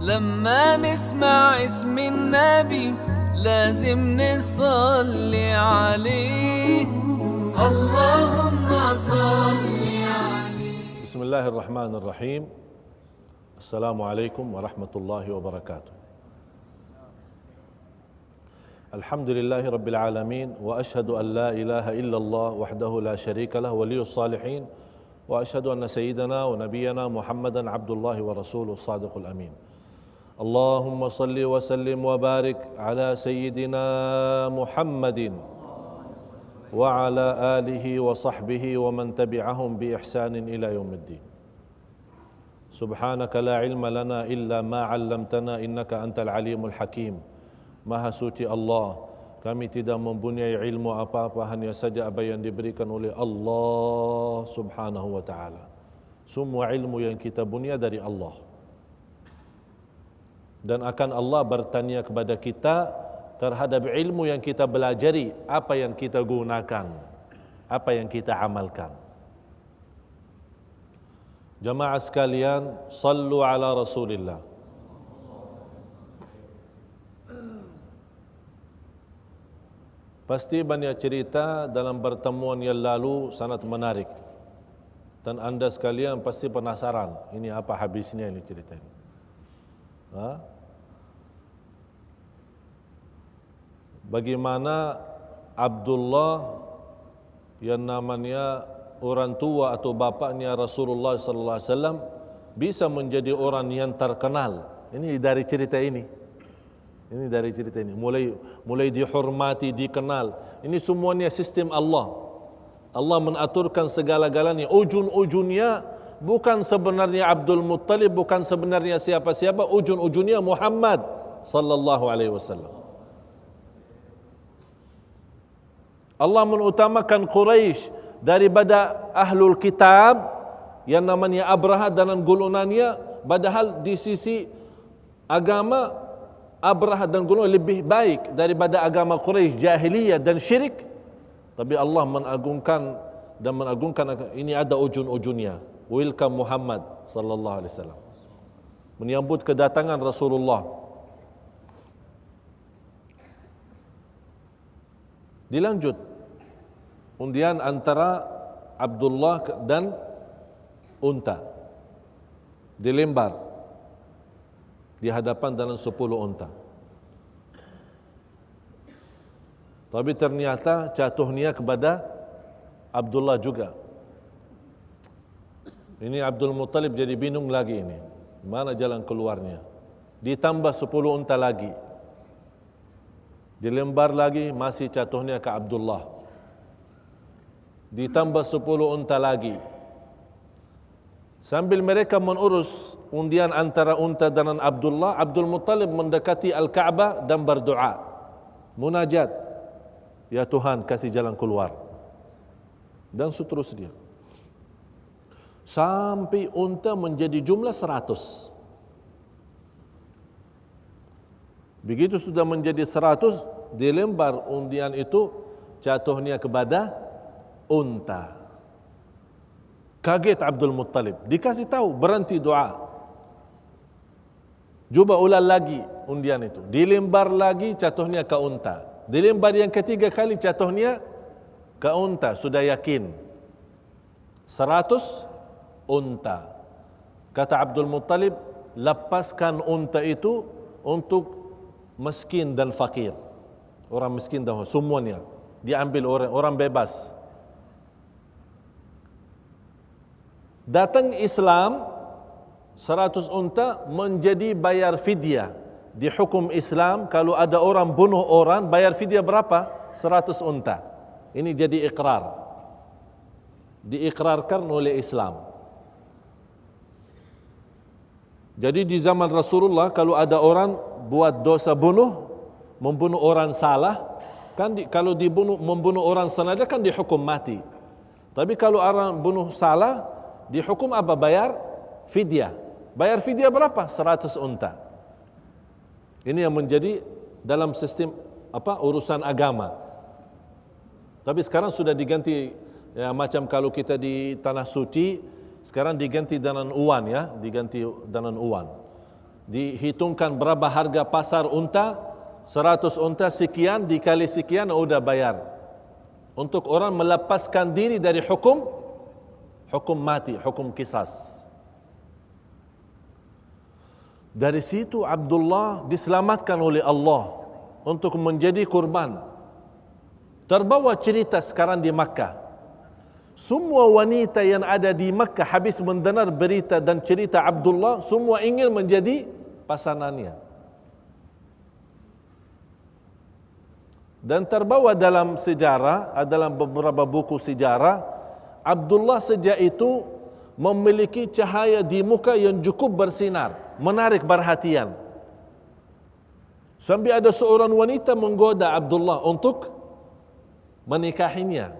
لما نسمع اسم النبي لازم نصلي عليه اللهم صل عليه. بسم الله الرحمن الرحيم. السلام عليكم ورحمة الله وبركاته. الحمد لله رب العالمين، وأشهد أن لا إله إلا الله وحده لا شريك له ولي الصالحين، وأشهد أن سيدنا ونبينا محمدا عبد الله ورسوله الصادق الأمين. اللهم صل وسلم وبارك على سيدنا محمد وعلى آله وصحبه ومن تبعهم بإحسان إلى يوم الدين. سبحانك لا علم لنا إلا ما علمتنا إنك أنت العليم الحكيم. Maha suci Allah, kami tidak mempunyai ilmu apa-apa, hanya saja apa yang diberikan oleh Allah subhanahu wa ta'ala. Semua ilmu yang kita punya dari Allah. Dan akan Allah bertanya kepada kita terhadap ilmu yang kita belajari, apa yang kita gunakan, apa yang kita amalkan. Jamaah sekalian, sallu ala Rasulillah. Pasti banyak cerita dalam pertemuan yang lalu sangat menarik. Dan anda sekalian pasti penasaran, ini apa habisnya ini cerita ini. Bagaimana Abdullah yang namanya orang tua atau bapaknya Rasulullah sallallahu alaihi wasallam bisa menjadi orang yang terkenal. Ini dari cerita ini. Ini dari cerita ini. Mulai dihormati, dikenal. Ini semuanya sistem Allah. Allah menaturkan segala-galanya. Ujung-ujungnya bukan sebenarnya Abdul Muttalib, bukan sebenarnya siapa-siapa. Ujung-ujungnya Muhammad sallallahu alaihi wasallam. Allah menutamakan Quraisy daripada ahlul kitab yang namanya Abraha dan golongannya, padahal di sisi agama Abraha dan golongan lebih baik daripada agama Quraisy jahiliyah dan syirik. Tapi Allah menagungkan ini ada ujung-ujungnya. Welcome Muhammad sallallahu alaihi wasallam. Menyambut kedatangan Rasulullah. Dilanjut undian antara Abdullah dan unta dilembar di hadapan dalam 10 unta. Tapi ternyata jatuhnya kepada Abdullah juga. Ini Abdul Muttalib jadi bingung lagi ini. Mana jalan keluarnya? Ditambah 10 unta lagi. Dilembar lagi, masih jatuhnya ke Abdullah. Ditambah 10 unta lagi. Sambil mereka mengurus undian antara unta dan Abdullah, Abdul Muttalib mendekati Al-Ka'bah dan berdoa. Munajat. Ya Tuhan, kasih jalan keluar. Dan seterusnya. Sampai unta menjadi jumlah 100. Begitu sudah menjadi 100, dilembar undian itu, jatuhnya kepada unta. Kaget Abdul Muttalib, dikasih tahu, berhenti doa. Cuba ulang lagi undian itu. Dilembar lagi, jatuhnya ke unta. Dilembar yang ketiga kali, jatuhnya ke unta. Sudah yakin 100 unta. Kata Abdul Muttalib, lepaskan unta itu untuk miskin dan fakir. Orang miskin dan semuanya diambil orang bebas. Datang Islam, 100 unta menjadi bayar fidyah. Di hukum Islam, kalau ada orang bunuh orang, bayar fidyah berapa? 100 unta. Ini jadi ikrar. Diikrarkan oleh Islam. Jadi di zaman Rasulullah, kalau ada orang buat dosa membunuh orang salah, kan kalau membunuh orang sengaja kan dihukum mati. Tapi kalau orang bunuh salah, dihukum apa? Bayar fidyah. Bayar fidyah berapa? 100 unta. Ini yang menjadi dalam sistem urusan agama. Tapi sekarang sudah diganti ya, macam kalau kita di tanah suci, sekarang diganti dengan uang ya, diganti dengan uang. Dihitungkan berapa harga pasar unta, 100 unta sekian dikali sekian, udah bayar. Untuk orang melepaskan diri dari hukum mati, hukum qisas. Dari situ Abdullah diselamatkan oleh Allah untuk menjadi kurban. Terbawa cerita sekarang di Makkah. Semua wanita yang ada di Makkah habis mendengar berita dan cerita Abdullah, semua ingin menjadi pasangannya. Dan terbawa dalam sejarah, dalam beberapa buku sejarah, Abdullah sejak itu memiliki cahaya di muka yang cukup bersinar, menarik perhatian. Sampai ada seorang wanita menggoda Abdullah untuk menikahinya.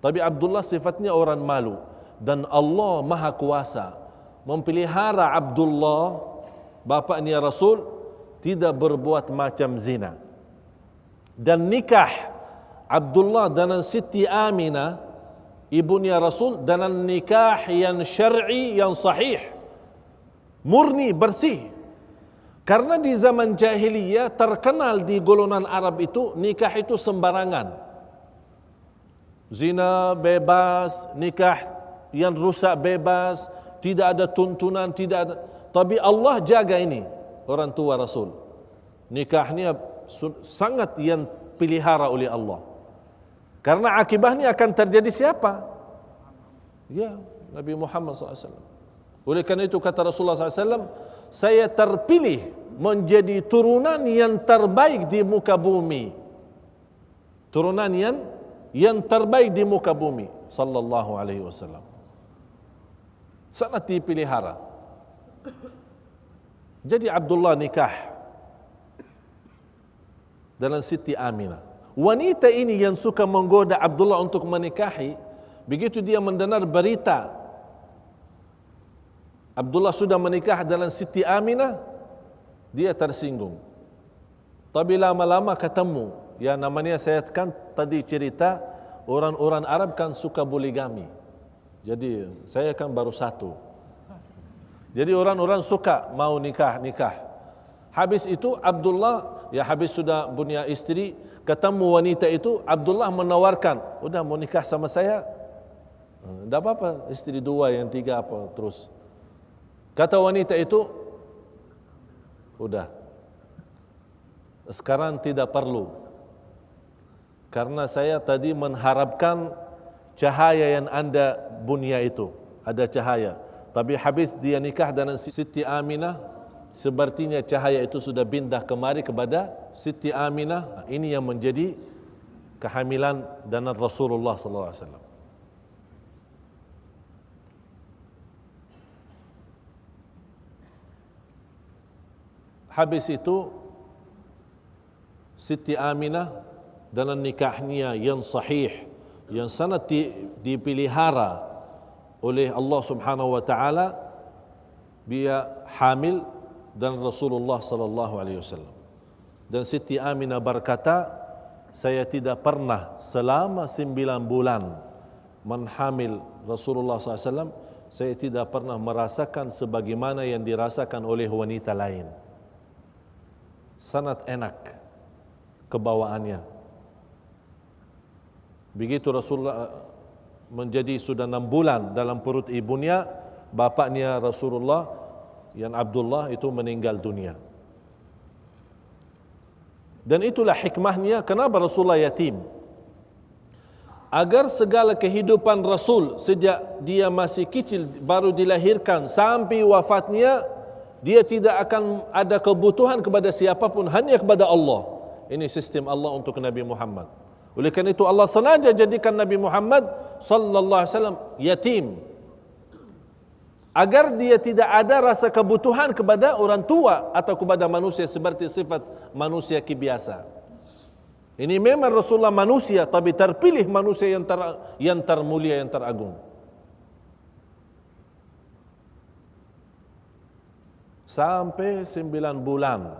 Tapi Abdullah sifatnya orang malu, dan Allah Maha Kuasa memelihara Abdullah, bapaknya Rasul, tidak berbuat macam zina. Dan nikah Abdullah dengan Siti Aminah, ibunya Rasul, dengan nikah yang syar'i, yang sahih, murni, bersih. Karena di zaman jahiliyah terkenal di golongan Arab itu nikah itu sembarangan. Zina bebas, nikah yang rusak bebas, tidak ada tuntunan, tidak ada. Tapi Allah jaga ini, orang tua Rasul. Nikahnya sangat yang pelihara oleh Allah. Karena akibatnya akan terjadi siapa? Ya, Nabi Muhammad SAW. Oleh karena itu kata Rasulullah SAW, saya terpilih menjadi turunan yang terbaik di muka bumi. Turunan yang terbaik di muka bumi, sallallahu alaihi wasallam. Sangat dipelihara. Jadi Abdullah nikah dengan Siti Aminah. Wanita ini yang suka menggoda Abdullah untuk menikahi, begitu dia mendengar berita Abdullah sudah menikah dengan Siti Aminah, dia tersinggung. Tapi lama-lama ketemu, ya namanya saya kan tadi cerita, orang-orang Arab kan suka poligami. Jadi saya kan baru satu. Jadi orang-orang suka mau nikah. Habis itu Abdullah, ya habis sudah punya istri, ketemu wanita itu, Abdullah menawarkan, udah mau nikah sama saya? Tidak apa-apa, istri 2, yang 3 apa terus. Kata wanita itu, udah, sekarang tidak perlu. Karena saya tadi mengharapkan cahaya yang anda punya itu, ada cahaya. Tapi habis dia nikah dengan Siti Aminah, sepertinya cahaya itu sudah pindah kemari kepada Siti Aminah. Ini yang menjadi kehamilan dengan Rasulullah SAW. Habis itu Siti Aminah dengan nikahnya yang sahih, yang sangat dipelihara oleh Allah Subhanahu wa taala, dia hamil dan Rasulullah sallallahu alaihi wasallam. Dan Siti Aminah berkata, saya tidak pernah selama 9 bulan menghamil Rasulullah SAW, saya tidak pernah merasakan sebagaimana yang dirasakan oleh wanita lain. Sangat enak kebawaannya. Begitu Rasulullah menjadi sudah 6 bulan dalam perut ibunya, bapaknya Rasulullah yang Abdullah itu meninggal dunia. Dan itulah hikmahnya kenapa Rasulullah yatim. Agar segala kehidupan Rasul sejak dia masih kecil baru dilahirkan sampai wafatnya, dia tidak akan ada kebutuhan kepada siapapun, hanya kepada Allah. Ini sistem Allah untuk Nabi Muhammad. Oleh karena itu Allah sengaja jadikan Nabi Muhammad sallallahu alaihi wasallam yatim, agar dia tidak ada rasa kebutuhan kepada orang tua atau kepada manusia seperti sifat manusia biasa. Ini memang Rasulullah manusia, tapi terpilih manusia yang termulia, yang teragung. Sampai 9 bulan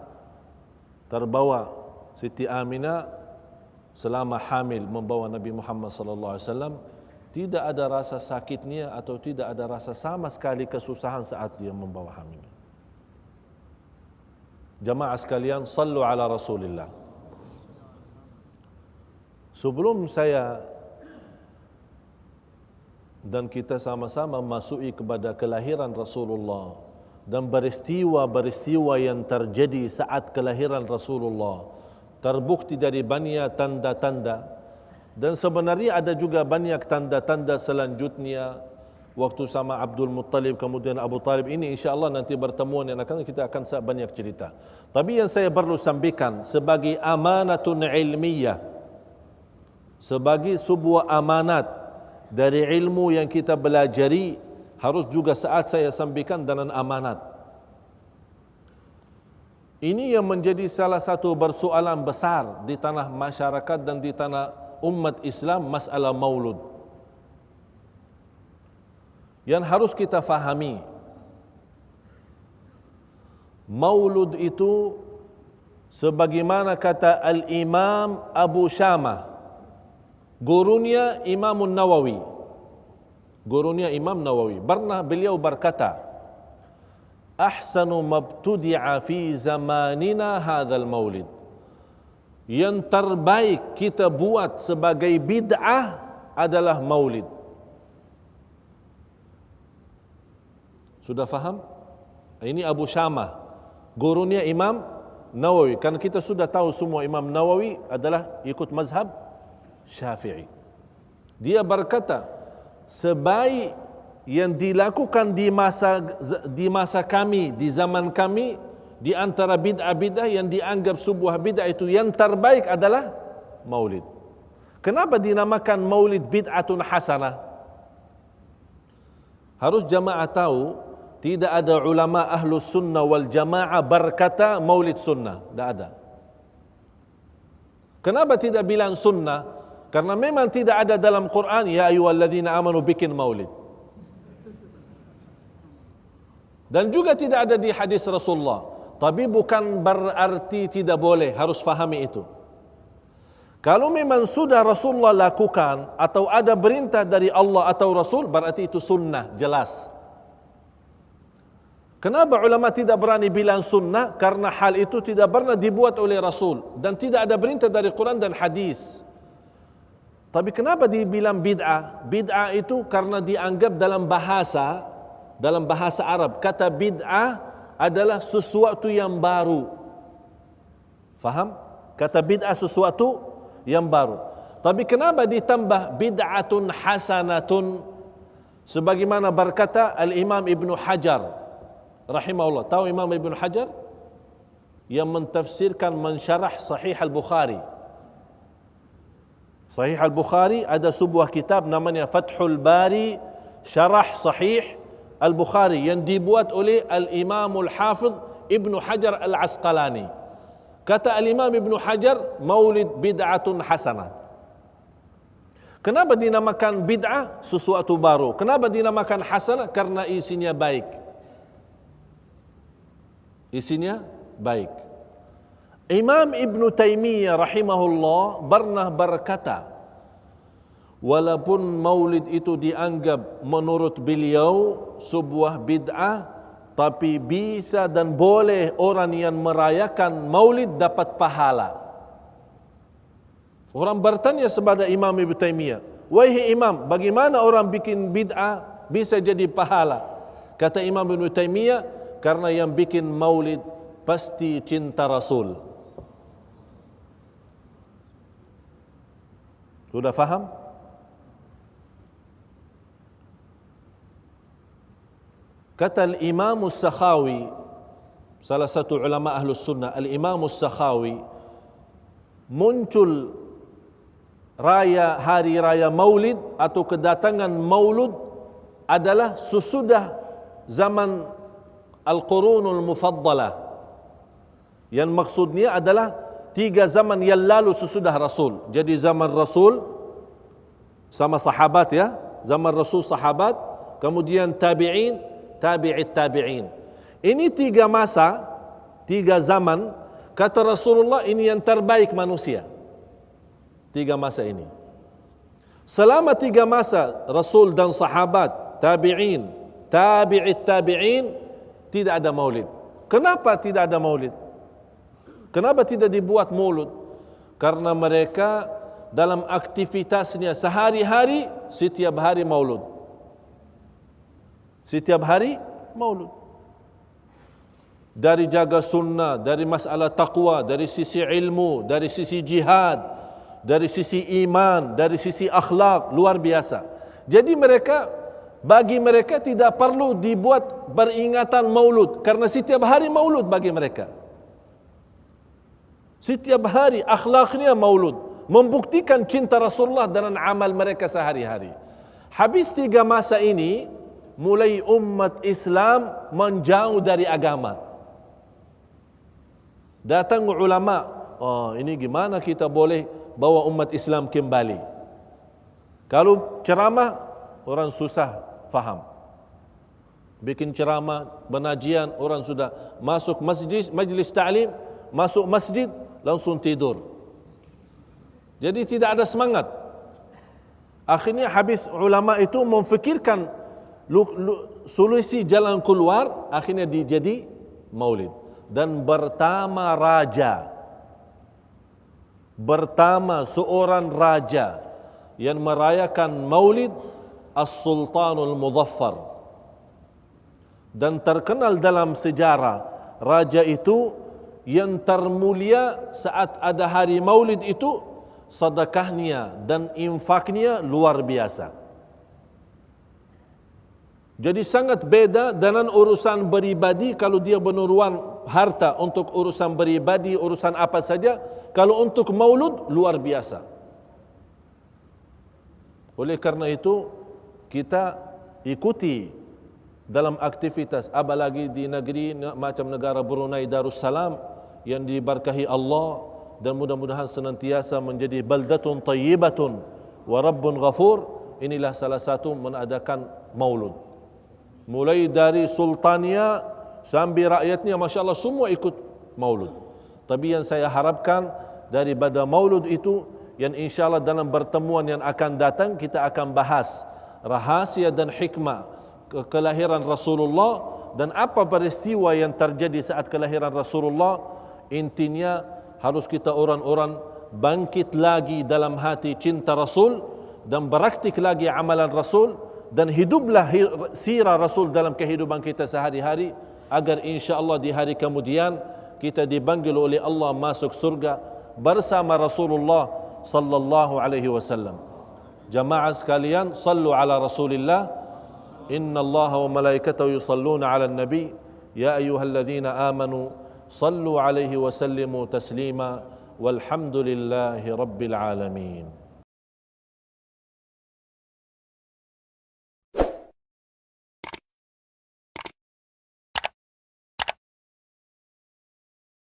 terbawa Siti Aminah selama hamil membawa Nabi Muhammad sallallahu alaihi wasallam, tidak ada rasa sakitnya atau tidak ada rasa sama sekali kesusahan saat dia membawa hamil. Jamaah sekalian, sallu ala Rasulillah. Sebelum saya dan kita sama-sama masuki kepada kelahiran Rasulullah dan peristiwa-peristiwa yang terjadi saat kelahiran Rasulullah, terbukti dari banyak tanda-tanda, dan sebenarnya ada juga banyak tanda-tanda selanjutnya waktu sama Abdul Muttalib kemudian Abu Talib. Ini insya-Allah nanti pertemuan yang akan kita akan banyak cerita. Tapi yang saya perlu sampaikan sebagai amanatun ilmiyah, sebagai sebuah amanat dari ilmu yang kita belajari, harus juga saat saya sampaikan dengan amanat. Ini yang menjadi salah satu persoalan besar di tanah masyarakat dan di tanah umat Islam, masalah maulud. Yang harus kita fahami, maulud itu sebagaimana kata Al-Imam Abu Syamah, gurunya Imam Nawawi. Gurunya Imam Nawawi. Pernah beliau berkata, "Ahsanu mabtudi'a fi zamanina hadzal maulid." Yang terbaik kita buat sebagai bid'ah adalah maulid. Sudah faham? Ini Abu Syamah, gurunya Imam Nawawi. Kan kita sudah tahu semua Imam Nawawi adalah ikut mazhab Syafi'i. Dia berkata, sebaik yang dilakukan di masa kami, di zaman kami, di antara bid'ah-bid'ah yang dianggap sebuah bid'ah itu yang terbaik adalah maulid. Kenapa dinamakan maulid bid'atun hasanah? Harus jamaah tahu, tidak ada ulama ahlus sunnah wal jamaah berkata maulid sunnah. Tidak ada. Kenapa tidak bilang sunnah? Karena memang tidak ada dalam Quran, ya ayyuhalladzina amanu bikin maulid. Dan juga tidak ada di hadis Rasulullah. Tapi bukan berarti tidak boleh, harus fahami itu. Kalau memang sudah Rasulullah lakukan atau ada perintah dari Allah atau Rasul, berarti itu sunnah, jelas. Kenapa ulama tidak berani bilang sunnah? Karena hal itu tidak pernah dibuat oleh Rasul dan tidak ada perintah dari Quran dan hadis. Tapi kenapa dibilang bid'ah? Bid'ah itu karena dianggap dalam bahasa Arab, kata bid'ah adalah sesuatu yang baru. Faham? Kata bid'ah sesuatu yang baru. Tapi kenapa ditambah bid'atun hasanatun? Sebagaimana berkata Al-Imam Ibn Hajar rahimahullah. Tahu Imam Ibn Hajar? Yang mentafsirkan, mensyarah Sahih Al-Bukhari. Sahih Al-Bukhari ada sebuah kitab namanya Fathul Bari Syarah Sahih Al-Bukhari yang dibuat oleh Al-Imam Al-Hafidh Ibn Hajar Al-Asqalani. Kata Al-Imam Ibn Hajar, maulid bid'atun hasanah. Kenapa dinamakan bid'ah? Sesuatu baru. Kenapa dinamakan hasanah? Karena isinya baik. Isinya baik. Imam Ibn Taymiyah rahimahullah pernah berkata, walaupun maulid itu dianggap menurut beliau sebuah bid'ah, tapi bisa dan boleh orang yang merayakan maulid dapat pahala. Orang bertanya kepada Imam Ibn Taymiyah, wahai Imam, bagaimana orang bikin bid'ah bisa jadi pahala? Kata Imam Ibn Taymiyah, karena yang bikin maulid pasti cinta Rasul. Sudah faham? Kata Al-Imam As-Sakhawi, salah satu ulama Ahlus Sunnah, Al-Imam As-Sakhawi, muncul hari raya Maulid atau kedatangan Maulud adalah sesudah zaman Al-Qurunul Mufaddalah. Yang maksudnya adalah 3 zaman yang lalu sesudah Rasul. Jadi zaman Rasul sama sahabat, ya, zaman Rasul sahabat, kemudian tabi'in, tabi'it tabi'in. Ini 3 masa, 3 zaman, kata Rasulullah ini yang terbaik manusia. 3 masa ini. Selama 3 masa Rasul dan sahabat, tabi'in, tabi'it tabi'in, tidak ada maulid. Kenapa tidak ada maulid? Kenapa tidak dibuat maulud? Karena mereka dalam aktivitasnya sehari-hari setiap hari maulud. Setiap hari maulud. Dari jaga sunnah, dari masalah taqwa, dari sisi ilmu, dari sisi jihad, dari sisi iman, dari sisi akhlak, luar biasa. Jadi bagi mereka tidak perlu dibuat peringatan maulud, karena setiap hari maulud bagi mereka. Setiap hari akhlaknya maulud, membuktikan cinta Rasulullah dalam amal mereka sehari-hari. Habis 3 masa ini, mulai umat Islam menjauh dari agama. Datang ulama, ini gimana kita boleh bawa umat Islam kembali? Kalau ceramah, orang susah faham. Bikin ceramah, penajian, orang sudah masuk majlis ta'lim, masuk masjid, langsung tidur. Jadi tidak ada semangat. Akhirnya habis ulama itu memfikirkan solusi jalan keluar, akhirnya jadi maulid. Dan bertama seorang raja yang merayakan maulid, As-Sultanul Muzaffar. Dan terkenal dalam sejarah, raja itu yang termulia saat ada hari maulid itu, sedekahnya dan infaknya luar biasa. Jadi sangat beda dengan urusan beribadi. Kalau dia meneruan harta untuk urusan beribadi, urusan apa saja, kalau untuk maulud luar biasa. Oleh karena itu kita ikuti dalam aktivitas, apalagi di negeri macam negara Brunei Darussalam yang diberkahi Allah, dan mudah-mudahan senantiasa menjadi baldatun tayyibatun wa rabbun ghafur. Inilah salah satu mengadakan maulud. Mulai dari sultannya sampai rakyatnya, Masya Allah, semua ikut maulud. Tapi yang saya harapkan daripada maulud itu, yang insya Allah dalam pertemuan yang akan datang kita akan bahas rahasia dan hikmah kelahiran Rasulullah, dan apa peristiwa yang terjadi saat kelahiran Rasulullah. Intinya harus kita orang-orang bangkit lagi dalam hati cinta Rasul, dan beraktik lagi amalan Rasul, dan hiduplah sirah Rasul dalam kehidupan kita sehari-hari, agar insya-Allah di hari kemudian kita dipanggil oleh Allah masuk surga bersama Rasulullah sallallahu alaihi wasallam. Jamaah sekalian, sallu ala Rasulillah. Inna Allah wa malaikatahu yusalluna ala nabi. Ya ayyuhalladzina amanu sallu alaihi wa sallimu taslima. Walhamdulillahi rabbil alamin.